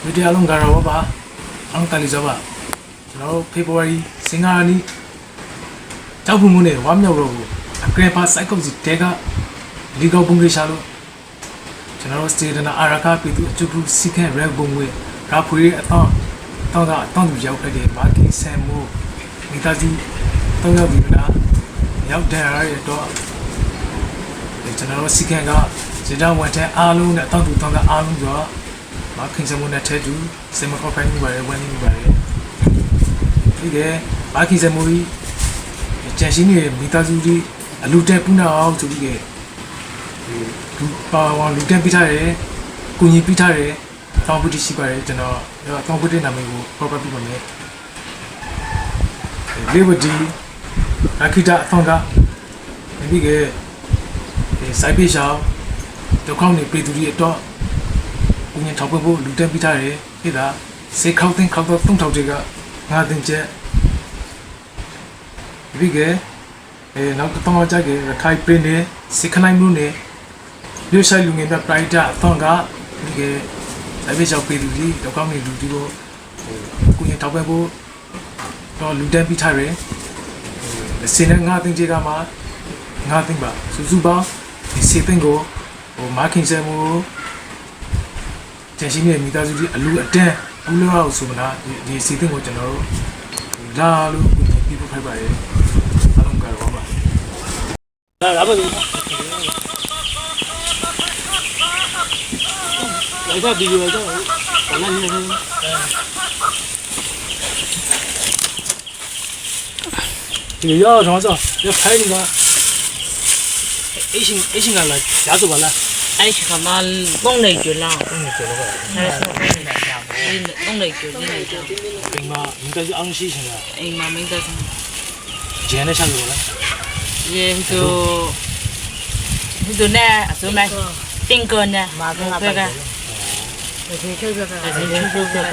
video လုံးကတော့ပါအောင်တလီစောပါကျွန်တော် February စင်္ဂါနီကြောက်ဖို့မနဲ့ဝါမြောက်တော့ဘူးအကရပါစိုက်ကုတ်စီတဲကလီကောပုံလေးရှာလို့ကျွန်တော်စတေဒနာအာရကာပီတူအချူပူစီကန်ရက်ဘုံဝဲရာဖွေအတောင်းသူရောက်တဲ့မာကီဆမ်မိုမိသားစုတောင်းရောက်ပြီလားရောက်တဲ့ရတဲ့တော့ကျွန်တော်စီကန်ကဇေတဝန်ထက်အားလုံးနဲ့တောင်းသူတောင်းကအားလုံးကြောမာကီဆမ်မိုနဲ့ထဲတူစင်မကော်ဖိုင်မှုပါရယ်ဝင်းမှုပါရယ်ဒီကမာကီဆမ်မိုကြီးကျန်ရှင်းနေတဲ့မိသားစုကြီးအလူတက်ပူနာအောင်ဆိုပြီးကလူပါဝါလူတက်ပြထားတယ်ကိုကြီးပြထားတယ်တောင်းပတိရှိပါတယ်ကျွန်တော်တောင်းပတိနာမည်ကိုပေါ်ပြပြပါမယ်လေဝဒီအခီတာအဖောင်းကဒီကစိုက်ပိရှောင်းဒုက္ခနဲ့ပြည်သူတွေတော့ကိုကြီးထောက်ဖို့လူတက်ပြထားတယ်ဒီကစေခောက်တင်ခောက်တော့3000တွေကငါတင်ချက်ဒီကနောက်တော့ကြိုက်ကြခိုင်ပင်းနေစိခနိုင်မှုနဲ့ရွှေဆိုင်လူငယ်များပရိုက်တာအဖောင်းကဒီကအဲ့ဒီကြောင့်ပြည်သူကြီးတော့ကောင်းနေလူဒီကိုကိုရင်ထောက်ပဲဖို့တော့လူတန်းပြီးထားတယ်စင်းနဲ့ငါတင်ကြီးကမှငါတင်ပါစူးစူးပါဒီစေပင်ကိုမာကင်ဆယ်မိုကျန်ရှိနေမိသားစုကြီးအလူအတန်းဘူးလို့အောင်ဆိုမလားဒီစေပင်ကိုကျွန်တော်တို့လာလို့ပြီးဖို့ဖိုက်ပါရဲ့အားလုံးကတော့ပါလာပါလို့来个video就完了你那这个要什么做要拍那个 A 型了家族吧了 A 型嘛弄来就啦弄来就了弄来就对嘛应该是安西型了哎嘛没得今天下午了也就那什么定个呢嘛这个这是这个定个呢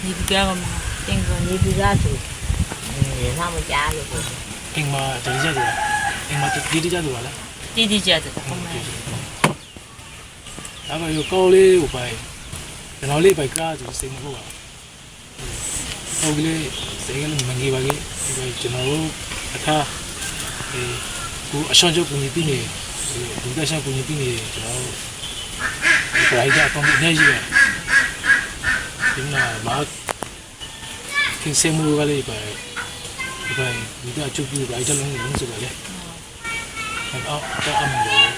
你不干嘛定个你不干就也他们家有定嘛这里家的定嘛弟弟家的了弟弟家的那个有高嘞有白然后礼拜家就是生活啊高嘞谁个能给吧给ကျွန်တော်တို့အခါကိုအရှောင်းချုပ်ကိုနေပြီးနေဒီကရှောင်းကိုနေပြီးနေကျွန်တော်ပရိုက်တာတော့နေကြီးပဲဒီမှာကင်းစမှုကလေးပဲဒီကချုပ်ပြီးပရိုက်တာလုံးဆိုပါလေအော်တော့အမှန်တော့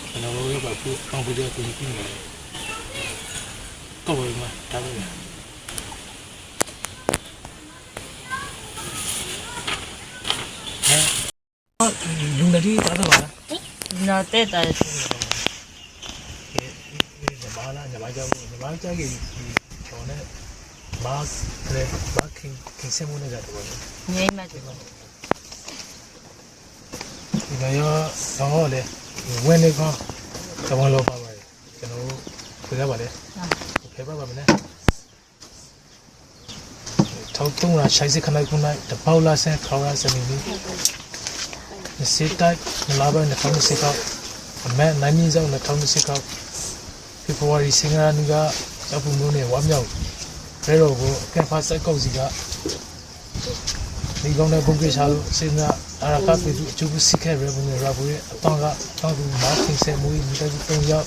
ကျွန်တော်တို့ကပူအောင်ပြီးတော့ကိုနေပြီးနေတော့ဘာမှတားလို့လူနေတီးတာတော့ပါလား 那对的ဘာလားညီမကြောက်ညီမကြောက်ကြီးကျော်နေမားကလေးဘာခင်စမှုနဲ့ကြတော့你嘛就ဒီကရောတော့လေဝင်းနေကောကျွန်တော်လောပါပါတယ်ကျွန်တော်ခွေရပါလေဖဲပါပါမလဲထောက်တုံးလာရှိုက်စခနိုင်ခုနိုင်တပေါလာဆန်ခေါရစနေနီစစ်တိုက်လာဘနဲ့ထောင်းစစ်ကောက်အမဲနိုင်မြင့်ဆောင်နဲ့ထောင်းစစ်ကောက်ဖေဖော်ဝါရီစင်္ဂါနီကကြောက်ဖို့မျိုးနဲ့ဝါမြောက်ရဲတော်ကိုကက်ဖာစိုက်ကောက်စီကဒီကောင်းတဲ့ဘုံကိရှာလို့စဉ်းစားအာရကပီတူအချူပစီခဲရဲဘုံနဲ့ရာဘူရဲ့အတောင်းကတောင်းသူမာကင်ဆယ်မူမိသားစု3ယောက်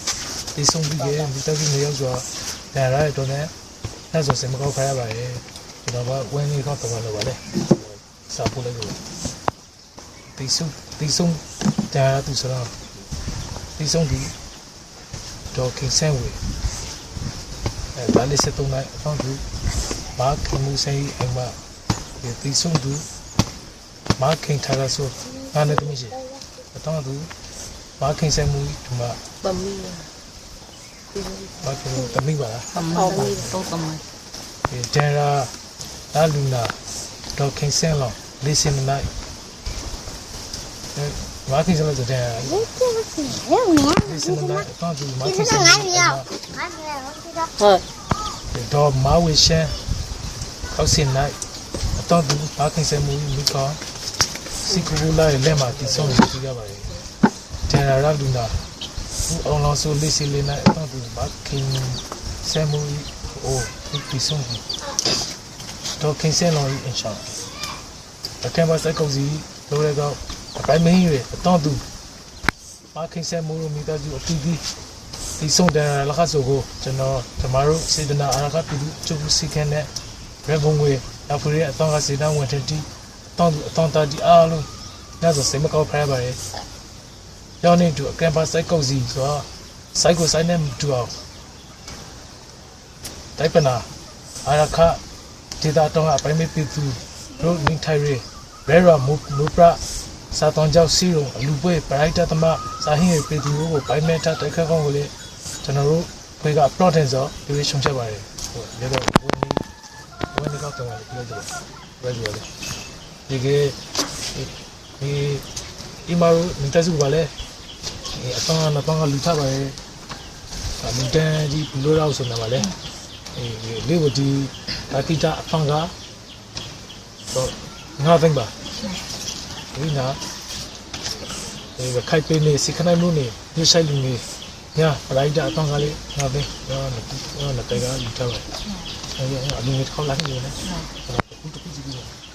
ဒီဆုံးပြီးရဲ့မိသားစု2ယောက်ဆိုတော့ဒါရတဲ့တော့လည်းအဲ့ဆိုစင်မကောက်ခါရပါရဲ့ဒီတော့ဝင်းနေတော့တော်လို့ပါလေစာပို့လိုက်လို့ဒီဆုံးဒါသူဆိုတော့ဒီဆုံးဒီတော့ကင်ဆယ်ဝေဒါလေးစတုံးလိုက်အဖောင်းသူမာကင်မူဆိုင်အမဒီဆုံးသူမာကင်ထားရဆိုငါနဲ့တမရှိအတောင်းသူမာကင်ဆယ်မူဒီမှာ不米မာကင်တမိပါလား不米都怎么ဒီဒါလာလူနာတော့ကင်ဆယ်လောလေးစင်နိုင်မာကင်ဆယ်လို့တဲ့လေးစင်နိုင်အတောင်းသူမာကင်ဆယ်ဟုတ်တော့မာဝေရှန်ခောက်စင်နိုင်အတောင်းသူမာကင်ဆယ်မူမိကော စီကူလာရဲ့လက်မှာတည်ဆုံးနေကြပါလေဂျန်ရာလူနာအောင်လောဆိုလေးစီလေးနဲ့တော့ဒီမှာခင်ဆမ်မူအိုတည်ဆုံးတော့ခင်ဆန်လောအင်ရှာအကဲပါစကောစီလိုရတော့အပိုင်းမင်းရတော့သူမခင်ဆန်မူမိသားစုအတီးတီးဒီဆုံးတယ်လခါဆိုကိုကျွန်တော်ဓမ္မတို့စေတနာအာရခပြည်သူကျုပ်စီခန်းနဲ့ရဘုံငွေအဖရီအတောင်ကစေတနာဝန်ထတီတောင်းတာဒီအားလုံးညဆိုစိတ်မကောင်းဖရပါရဲ့ရောင်းနေတူအကံပါစိုက်ကုတ်စီဆိုတော့စိုက်ကိုစိုက်နေတူအောင်တိုက်ပနာအာရခဒေတာတောင်းအပိုင်းမပြည်သူတို့နင်းထိုင်ရဲရာမူပရာစာတောင်းကြောက်စီရုံအလူပွဲပရိုက်တာသမစာဟင်းရပြည်သူကိုပိုင်းမဲ့ထားတိုက်ခတ်ကောင်းကိုလေကျွန်တော်တို့ခွေက plot တင်ဆိုဒီလိုရှုံချက်ပါတယ်ဟိုလေတော့ဝင်နေကောက်တော့ပြောကြတယ်ပြောကြတယ်ဒီဒီမာရမတစုပါလေအတောင်းအတောင်းကလူထားပါရဲ့မတန်ဒီဘလိုတော့ဆိုနေပါလေလေးကိုဒီတာတိတာအဖန်ကတော့ငါသိမ့်ပါဒီနာခိုက်ပေးနေစိခနိုင်မှုနေညဆိုင်လူနေညာပလိုက်တာအတောင်းကလေးငါသိတော့တော့တေကလူထားပါအလူငယ်ခေါ်လာနေတယ်အခုတခုကြည့်ပြီး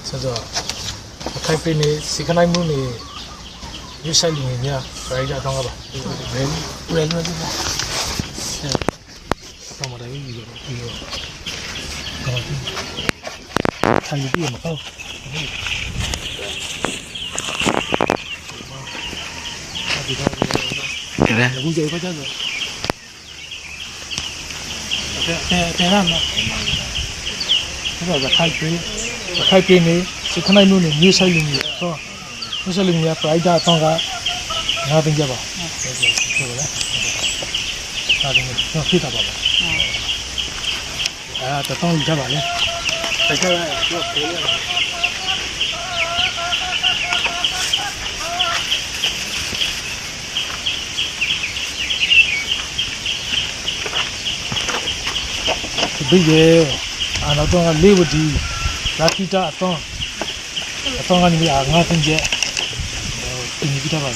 ဆိုတော့ခိုက်ပေးနေစိခနိုင်မှုနေညဆိုင်လူနေညာပလိုက်တာအတောင်းကပါဘယ်လိုလဲဒီတော့မတိုင်းဘူးပြီးတော့ထိုင်ပြီးမဟုတ်ဒီတော့အခုကြေပါကြတယ်တဲ့ရမ်းနော်ဒါကခိုက်ပြီးနေစခနိုင်လို့နေမြေဆိုင်လူကြီးဟောမြေဆိုင်လူကြီးပရိုက်တာတော့ကငါတင်ကြပါဟုတ်ကဲ့ဒါတင်တော့ဖြစ်တာပါတော့တောင်းကြပါလေတကယ်တော့ပြေးရဒီရဲ့နောက်တော့လေးဝတီလာတီတာအတောင်းကနေငါတင်ကြတင်ပြီးတော့ပါ